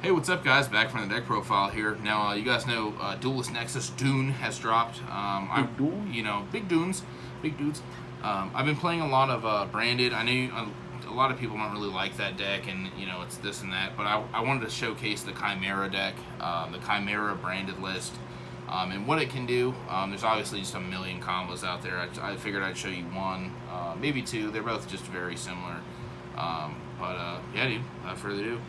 Hey, what's up, guys? Back from the deck profile here. Now, you guys know Duelist Nexus Dune has dropped. Big dunes, big dudes. I've been playing a lot of Branded. I know a lot of people don't really like that deck, and it's this and that. But I wanted to showcase the Chimera deck, the Chimera Branded list, and what it can do. There's obviously just a million combos out there. I figured I'd show you one, maybe two. They're both just very similar. Yeah, dude. Without further ado.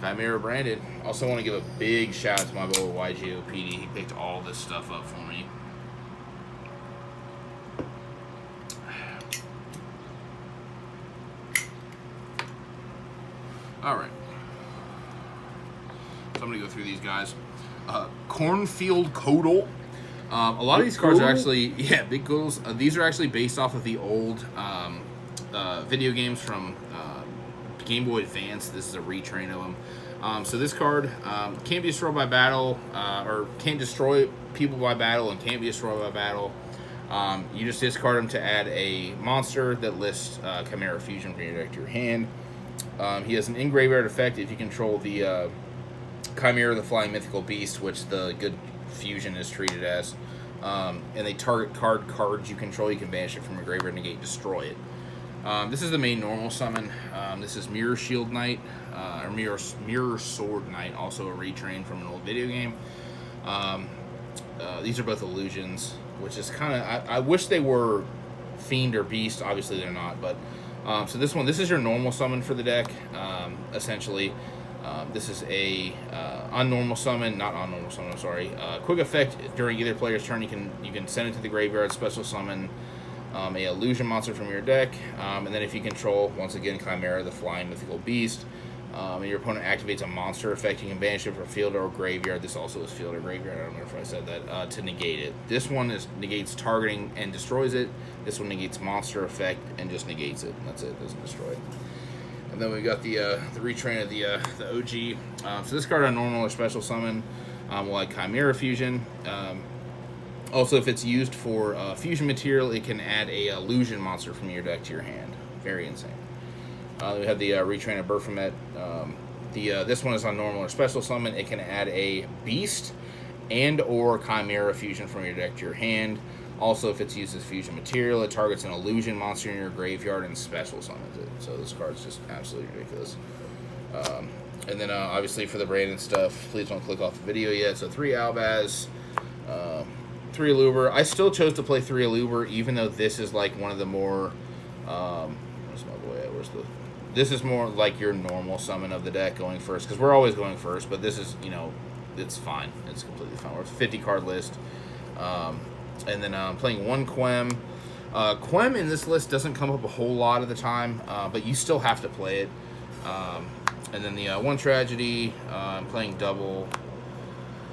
Chimera Branded. Also want to give a big shout out to my boy YGOPD. He picked all this stuff up for me. Alright. So I'm going to go through these guys. Cornfield Codal. A lot of these cards are actually, big Codals. These are actually based off of the old video games from Game Boy Advance. This is a retrain of them. So this card can't be destroyed by battle, or can't destroy people by battle, and can't be destroyed by battle. You just discard them to add a monster that lists Chimera Fusion from your deck to your hand. He has an in-graveyard effect if you control the Chimera, the Flying Mythical Beast, which the good fusion is treated as. And they target cards you control. You can banish it from your graveyard, negate, destroy it. This is the main normal summon. This is Mirror Shield Knight, or Mirror Sword Knight, also a retrain from an old video game. These are both illusions, which is kind of, I wish they were Fiend or Beast. Obviously they're not, but so this is your normal summon for the deck, essentially. This is a unnormal summon, not unnormal summon, I'm sorry. Quick effect during either player's turn, you can send it to the graveyard, special summon a illusion monster from your deck, and then if you control, once again, Chimera, the Flying Mythical Beast, and your opponent activates a monster effect, you can banish it from field or graveyard. This also is field or graveyard, I don't know if I said that, to negate it. This one negates targeting and destroys it. This one negates monster effect and just negates it. That's it, doesn't destroy it. And then we got the retrain of the OG. So this card on normal or special summon will add Chimera Fusion. Also, if it's used for fusion material, it can add a illusion monster from your deck to your hand. Very insane. We have the retrain of Baphomet. This one is on normal or special summon. It can add a beast and or Chimera Fusion from your deck to your hand. Also, if it's used as fusion material, it targets an illusion monster in your graveyard and special summons it. So this card's just absolutely ridiculous. And then obviously for the Branded stuff, please don't click off the video yet. So 3 Albaz, 3 Aluber. I still chose to play 3 Aluber, even though this is like one of the more, where's my boy at? This is more like your normal summon of the deck going first, because we're always going first, but this is, it's fine. It's completely fine. We're a 50 card list. And then I'm playing 1 Quem. Quem in this list doesn't come up a whole lot of the time, but you still have to play it. And then the 1 Tragedy. I'm playing double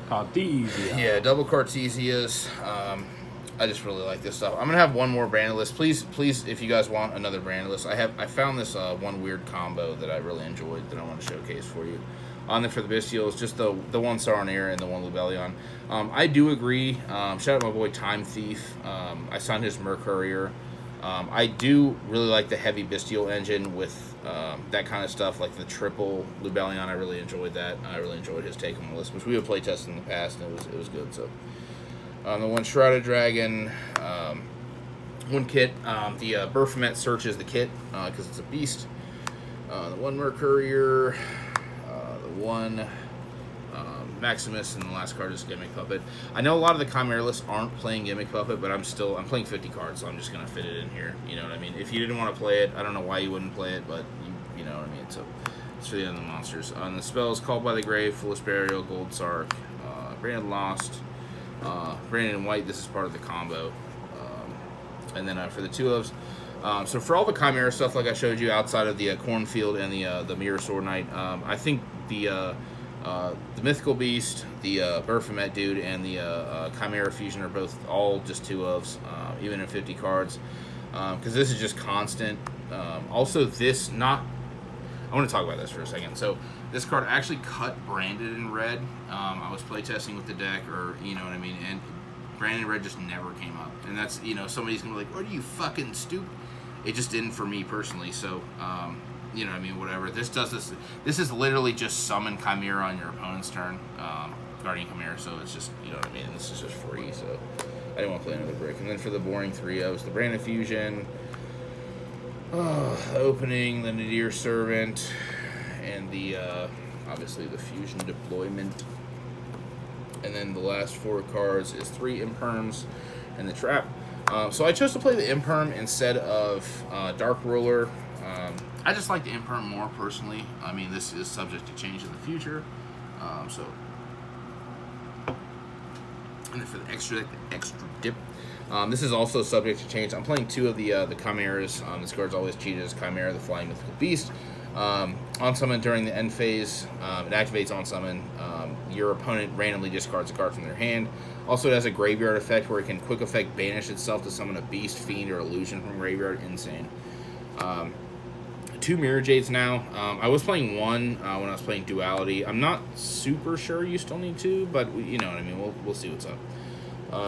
Cartesia. Yeah, double Cartesias. I just really like this stuff. I'm gonna have one more Branded list. Please, if you guys want another Branded list, I found this one weird combo that I really enjoyed that I want to showcase for you. On there for the Bestials, just the 1 Saronir and the 1 Lubellion. I do agree. Shout out my boy Time Thief. I signed his Mercourier. I do really like the heavy Bestial engine with that kind of stuff, like the triple Lubellion. I really enjoyed that. I really enjoyed his take on the list, which we have play tested in the past, and it was good. So, the 1 Shrouded Dragon, 1 kit. The Baphomet searches the kit because it's a beast. The 1 Mercourier, the 1 Maximus, and the last card is Gimmick Puppet. I know a lot of the Chimera lists aren't playing Gimmick Puppet, but I'm playing 50 cards, so I'm just gonna fit it in here. You know what I mean? If you didn't want to play it, I don't know why you wouldn't play it, but you know what I mean. So it's for the end of the monsters. On the spells, Called by the Grave, Foolish Burial, Gold Sark, Branded Lost, Branded in White. This is part of the combo. And then for the 2 ofs. So for all the Chimera stuff, like I showed you, outside of the Cornfield and the Mirror Sword Knight, I think the Mythical Beast, the Baphomet dude, and the Chimera Fusion are both all just 2 ofs, even in 50 cards, because this is just constant. Also, I want to talk about this for a second. So this card actually cut Branded in red. I was playtesting with the deck, or you know what I mean, and Branded in red just never came up. And that's, somebody's gonna be like, "What are you fucking stupid?" It just didn't for me personally. So you know what I mean, whatever. This does this. This is literally just summon Chimera on your opponent's turn, Guardian Chimera. So it's just, you know what I mean. This is just free. So I didn't want to play another brick. And then for the boring 3-0s, the Branded Fusion, the Opening, the Nadir Servant, and the obviously the Fusion Deployment. And then the last 4 cards is 3 Imperms and the Trap. So I chose to play the Imperm instead of Dark Ruler. I just like the Imperm more personally. I mean, this is subject to change in the future. So, and then for the extra dip, this is also subject to change. I'm playing 2 of the Chimeras. This card's always cheated as Chimera, the Flying Mythical Beast. On summon during the end phase, it activates on summon. Your opponent randomly discards a card from their hand. Also, it has a graveyard effect where it can quick effect banish itself to summon a beast, fiend, or illusion from graveyard. Insane. 2 Mirror Jades now. I was playing 1 when I was playing Duality. I'm not super sure you still need 2, but you know what I mean. We'll see what's up.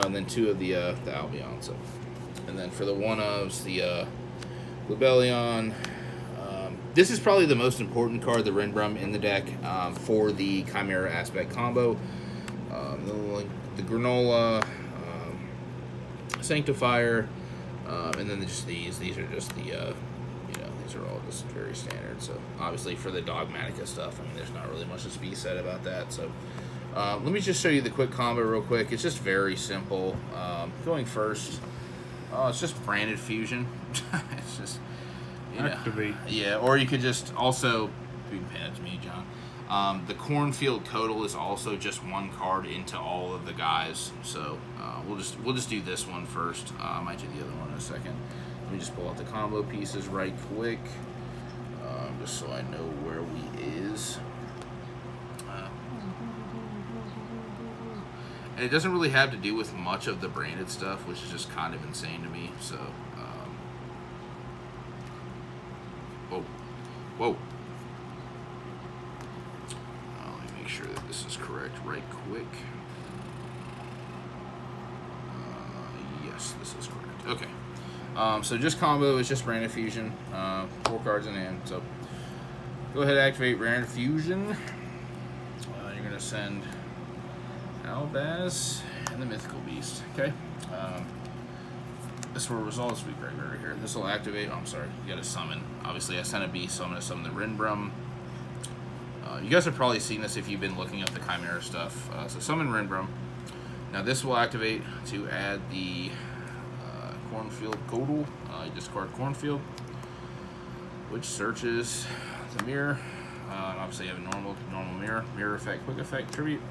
And then 2 of the Albion. So, and then for the 1-ofs, the Lebellion. This is probably the most important card, the Renbrum, in the deck for the Chimera Aspect combo. The Granola, Sanctifier, and then just these. These are just the, these are all just very standard. So obviously for the Dogmatica stuff, I mean, there's not really much to be said about that. So let me just show you the quick combo real quick. It's just very simple. Going first, it's just Branded Fusion. It's just... Activate. Yeah, or you could just also, you can pan it to me, John. The Cornfield Codal is also just 1 card into all of the guys. So we'll just do this one first. I might do the other one in a second. Let me just pull out the combo pieces right quick, just so I know where we is. And it doesn't really have to do with much of the branded stuff, which is just kind of insane to me. So. Whoa. Let me make sure that this is correct right quick. Yes, this is correct. Okay. So just combo is just Branded Fusion. 4 cards in hand. So go ahead and activate Branded Fusion. You're going to send Albaz and the Mythical Beast. Okay. This will resolve this week right here. This will activate. Oh, I'm sorry. You got to summon. Obviously, I sent a beast, so I'm going to summon the Renbrum. You guys have probably seen this if you've been looking up the Chimera stuff. So summon Renbrum. Now this will activate to add the Cornfield Codal. You discard Cornfield, which searches the mirror. Obviously, you have a normal mirror effect, quick effect, tribute,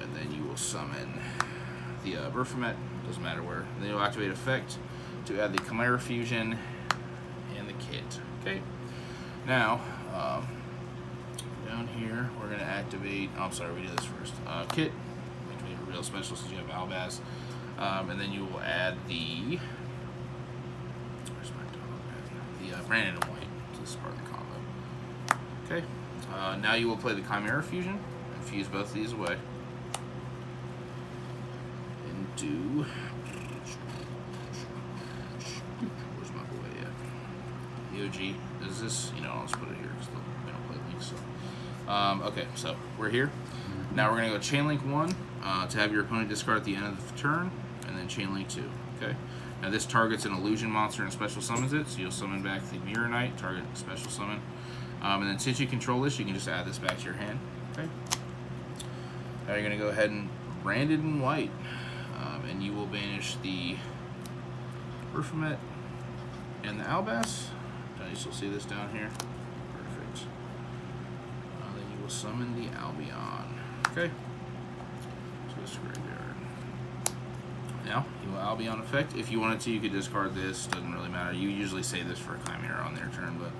and then you will summon the Berfomet. Doesn't matter where. And then you'll activate effect to add the Chimera Fusion and the kit. Okay. Now, down here, we're going to activate... Oh, I'm sorry, we do this first. Kit. Activate a real special since you have Albaz. And then you will add the... Where's my dog? The Branded and White. So this is part of the combo. Okay. Now you will play the Chimera Fusion and fuse both of these away. Do where's my boy at? The OG. Is this? I'll just put it here because we don't play links. So, okay, so we're here. Now we're gonna go Chain Link 1 to have your opponent discard at the end of the turn, and then Chain Link 2. Okay. Now this targets an illusion monster and special summons it, so you'll summon back the Mirror Knight, target special summon, and then since you control this, you can just add this back to your hand. Okay. Now you're gonna go ahead and Branded in White. And you will banish the Berfomet and the Albaz. You still see this down here? Perfect. Then you will summon the Albion. Okay. So this is graveyard. Now, you will Albion effect. If you wanted to, you could discard this. Doesn't really matter. You usually say this for a Chimera on their turn, but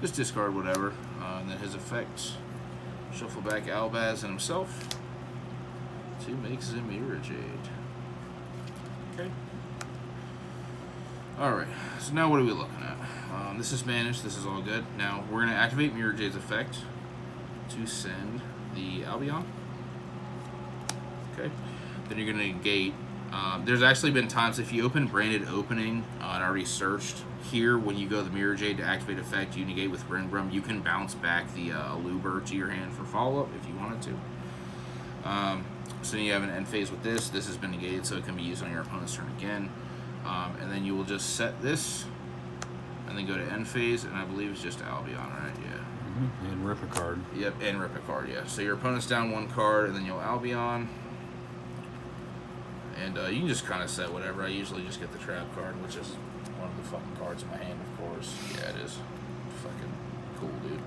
just discard whatever. And then his effect, shuffle back Albaz and himself to make Chimera Jade. Okay. Alright, so now what are we looking at? This is banished, this is all good. Now, we're going to activate Mirror Jade's effect to send the Albion. Okay. Then you're going to negate There's actually been times if you open Branded Opening and already searched here, when you go to the Mirror Jade to activate effect, you negate with Rinbrum, you can bounce back the Aluber to your hand for follow-up if you wanted to. So then you have an end phase with this. This has been negated, so it can be used on your opponent's turn again. And then you will just set this, and then go to end phase, and I believe it's just Albion, right? Yeah. And rip a card. Yep, and rip a card, yeah. So your opponent's down one card, and then you'll Albion. And you can just kind of set whatever. I usually just get the trap card, which is one of the fucking cards in my hand, of course. Yeah, it is. Fucking cool, dude.